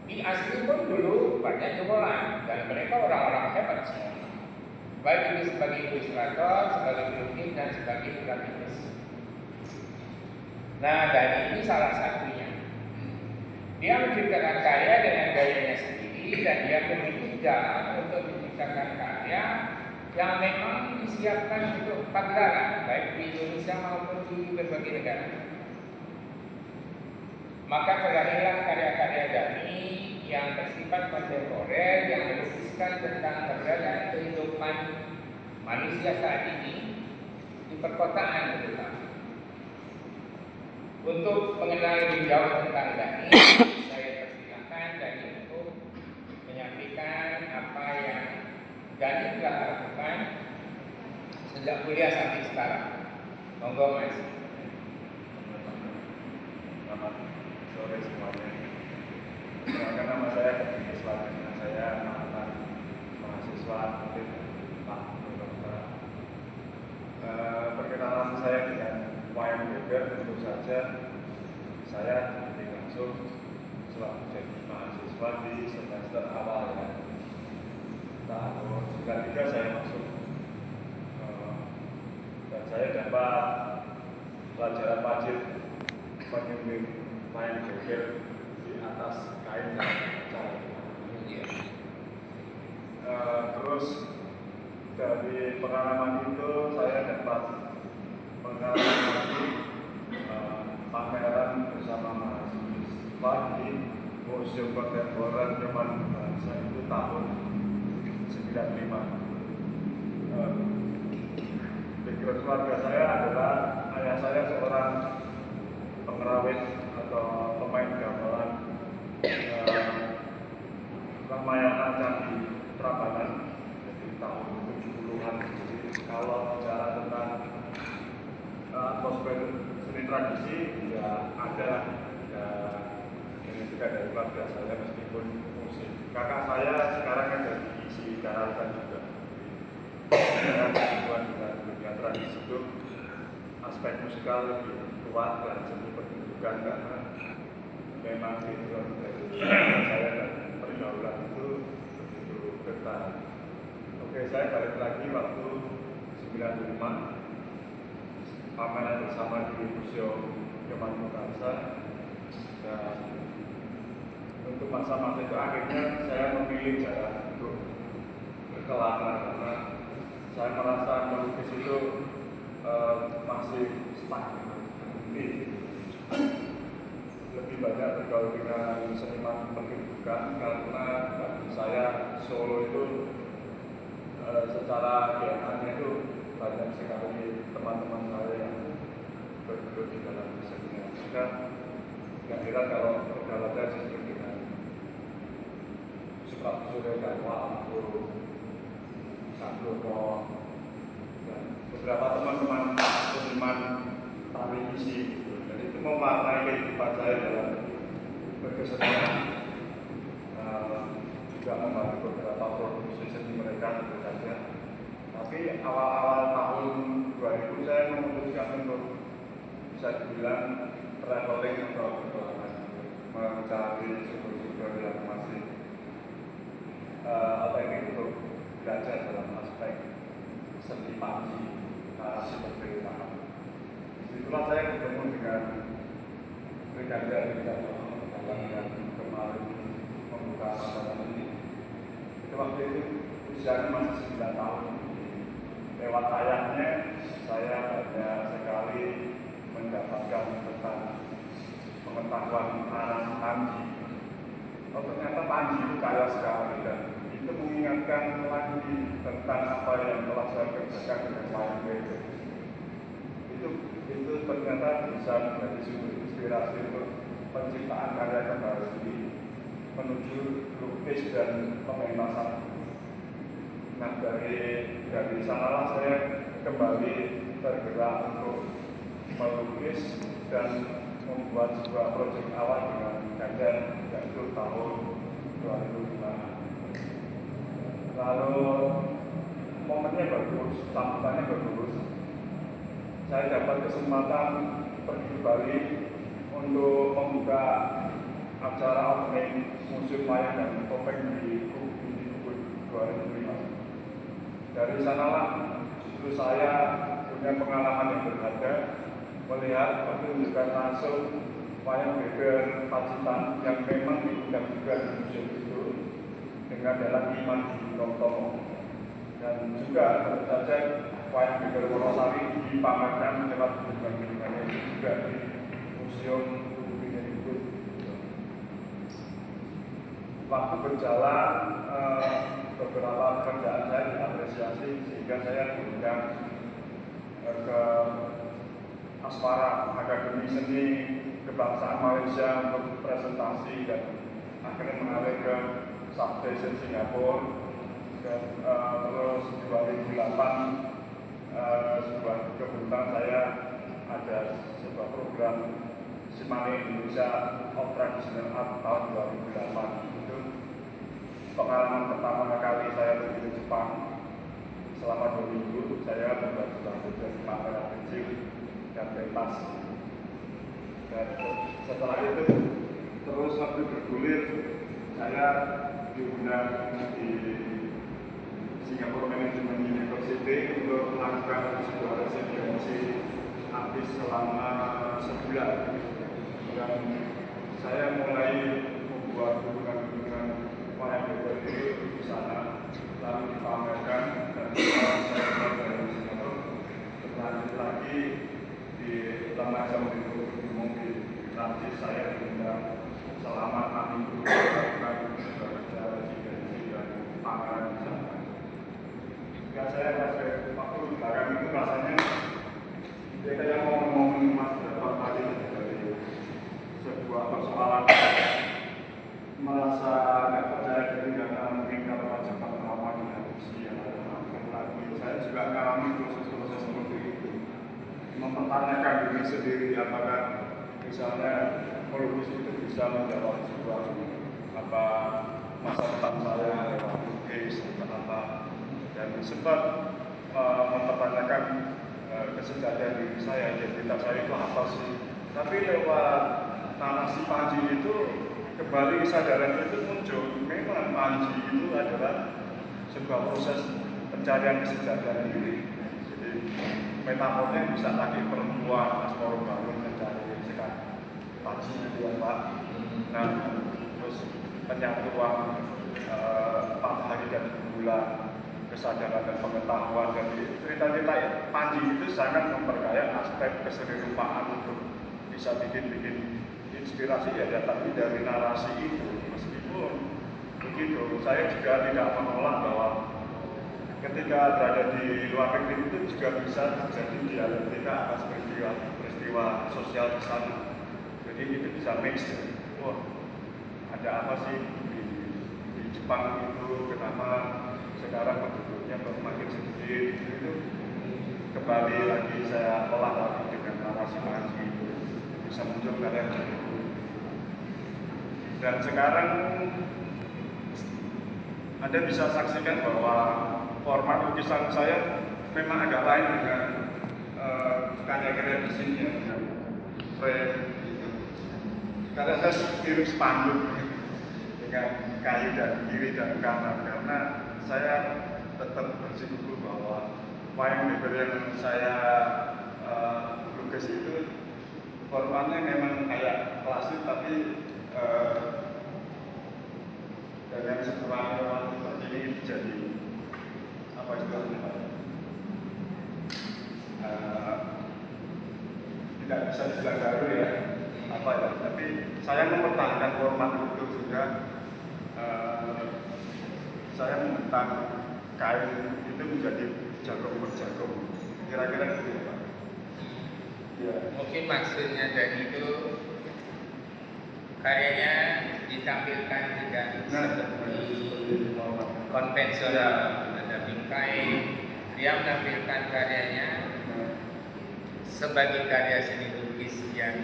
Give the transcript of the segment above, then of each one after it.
Di asli pun dulu banyak jebolan dan mereka orang-orang hebat semua. Baik itu sebagai ilustrator, sebagai pelukis dan sebagai grafis. Nah, Dani ini salah satunya. Dia menciptakan karya dengan gayanya sendiri dan dia memiliki jalan untuk menciptakan karya yang memang disiapkan untuk pagelaran baik di Indonesia maupun di berbagai negara. Maka terlahirlah karya-karya Dani yang bersifat kontemporer yang melukiskan tentang keberadaan kehidupan manusia saat ini di perkotaan terutama. Untuk mengenal lebih jauh tentang Dani, saya persilakan Dani untuk menyampaikan apa yang Dani telah lakukan sejak kuliah sampai sekarang. Monggo Mas. Selamat sore semuanya. Perkenalkan nama saya Islam, saya mantan mahasiswa aktif Pak Dokter. Perkenalan saya dengan wayang beber tentu saja saya dididik langsung selaku jadi mahasiswa di semester awal ya. Tahun 93 saya masuk dan saya dapat pelajaran wajib menyumbing wayang beber di atas kain dan cara. Terus dari pengalaman itu saya dapat mengalami pameran bersama mahasiswa di Museum Kontemporer Nyoman Bangsa itu tahun 95. Background keluarga saya adalah ayah saya seorang pengerawit atau pemain gamelan Ramayana Candi Prambanan dari tahun 70-an. Jadi kalau bicara tentang atmosfer seni tradisi ya ada ini juga dari keluarga saya meskipun musik. Kakak saya sekarang ada di isi Karatan juga. Hubungan dengan dunia tradisi itu aspek musikal lebih kuat dan seni pertunjukan karena memang background dari saya dan pergaulan itu begitu kental. Oke, saya balik lagi waktu 95 pameran bersama di Museum Nyoman Bangsa dan untuk masa-masa itu akhirnya saya memilih jalan untuk berkelana karena saya merasa melukis itu masih stuck lebih banyak bergaul dengan seniman pertunjukan karena bagi saya Solo itu secara DNA itu banyak sekali teman-teman saya yang bergelut di dalam kesenian. Sehingga nggak kira kalau pergaulan saya sesuai dengan Surya Darma, Guru Sandrono dan beberapa teman-teman seniman tari isi. Dan itu mewarnai kehidupan saya dalam berkesenian. Juga membantu beberapa produksi seni mereka tentu saja. Tapi awal-awal tahun 2000 saya memutuskan untuk bisa dibilang traveling atau berkelana, mencari sumber-sumber yang masih otentik untuk belajar dalam aspek seni panji seperti itu. Disitulah saya bertemu dengan Brigadier yang kemarin membuka pameran ini. Itu waktu itu usianya masih 9 tahun. Lewat ayahnya saya banyak sekali mendapatkan tentang pengetahuan arah panji. Oh, ternyata panji itu kaya sekali dan itu mengingatkan lagi tentang apa yang telah saya kerjakan dengan wayang beber. Itu ternyata bisa menjadi sumber inspirasi untuk penciptaan karya baru menuju lukis dan pementasan. Nah dari sanalah saya kembali tergerak untuk melukis dan membuat sebuah proyek awal dengan Ganjar yaitu tahun 2005. Lalu momennya bagus, sambutannya bagus. Saya dapat kesempatan pergi ke Bali untuk membuka acara opening museum wayang dan topeng di Ubud 2005. Dari sanalah justru saya punya pengalaman yang berharga melihat pertunjukan langsung wayang beber Pacitan yang memang diundang juga di museum itu dengan dalam iman di Tomo. Dan juga tentu saja wayang beber Wonosari dipamerkan lewat kunjungan-kunjungannya itu juga di museum Ubud. Waktu berjalan beberapa pekerjaan saya diapresiasi sehingga saya diundang ke Aspara Akademi Seni Kebangsaan Malaysia untuk presentasi dan akhirnya mengalir ke Substation Singapura dan terus 2008 sebuah kebetulan saya ada sebuah program Simane Indonesia of Traditional Art tahun 2008. Itu pengalaman pertama kali saya pergi ke Jepang. Selama 2 minggu saya membuat belajar di kamera kecil dan pentas. Dan setelah itu terus waktu bergulir saya diundang di Singapore Management University untuk melakukan sebuah residensi artis selama sebulan. Dan saya mulai membuat hubungan-hubungan wayang beber itu di sana, lalu dipamerkan dan sekarang saya dari Singapura berlanjut lagi di lembaga umum di Prancis. Saya diundang selama 6 minggu melakukan bekerja residensi dan pameran di sana. Jika saya waktu di belakang itu rasanya mereka yang ngomong Mas dapat tadi dari sebuah persoalan merasa nggak percaya diri karena mungkin kalau cepat trauma dengan usia dan lagi. Saya juga mengalami proses-proses seperti itu, mempertanyakan diri sendiri apakah misalnya melukis itu bisa menjawab sebuah masa depan saya lewat lukis atau apa, dan sempat mempertanyakan kesejahteraan diri saya, identitas saya itu apa sih. Tapi lewat narasi Panji itu kembali kesadaran itu muncul. Memang Panji itu adalah sebuah proses pencarian kesejahteraan diri. Jadi metafornya bisa lagi perempuan Asmoro Bangun mencari sekat Panji itu ya Pak. Nah, terus penyatuan 4 hari dan bulan, kesadaran dan pengetahuan. Jadi cerita-cerita Panji itu sangat memperkaya aspek keserupaan untuk bisa bikin inspirasi ya datang dari narasi itu. Meskipun begitu, saya juga tidak menolak bahwa ketika berada di luar negeri itu juga bisa terjadi dialektika atas peristiwa sosial di sana. Jadi itu bisa mix. Wah, ada apa sih di Jepang itu, kenapa sekarang penduduknya makin sedikit, itu kembali lagi saya olah lagi dengan narasi Panji itu bisa muncul karya itu. Dan sekarang Anda bisa saksikan bahwa format lukisan saya memang agak lain dengan karya-karya di sini ya, dengan frame gitu. Karena saya kirim spanduk dengan kayu dan kiri dan kanan, karena saya tetap bersikukuh bahwa wayang beber yang saya lukis itu formatnya memang kayak klasik, tapi dengan sebuah format seperti ini jadi apa istilahnya Pak? Tidak bisa dibilang baru ya, apa ya? Tapi saya mempertahankan format itu juga. Saya membentang kain itu menjadi jagung per jagung, kira-kira gitu ya Pak. Ya. Mungkin maksudnya dari itu karyanya ditampilkan tidak seperti konvensional, ada bingkai. Dia menampilkan karyanya sebagai karya seni lukis yang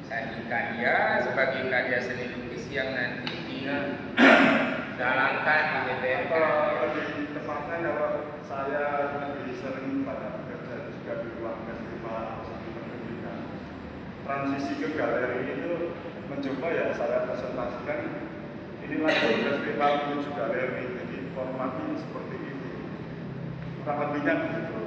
disajikan dia, sebagai karya seni lukis yang nanti dijalankan di DPR. Kalau lebih tepatnya kalau saya lebih sering pada bekerja juga di ruang festival atau seni pendidikan, transisi ke galeri itu mencoba coba ya saya presentasikan inilah festival menuju galeri, jadi formatnya seperti ini kurang lebihnya begitu.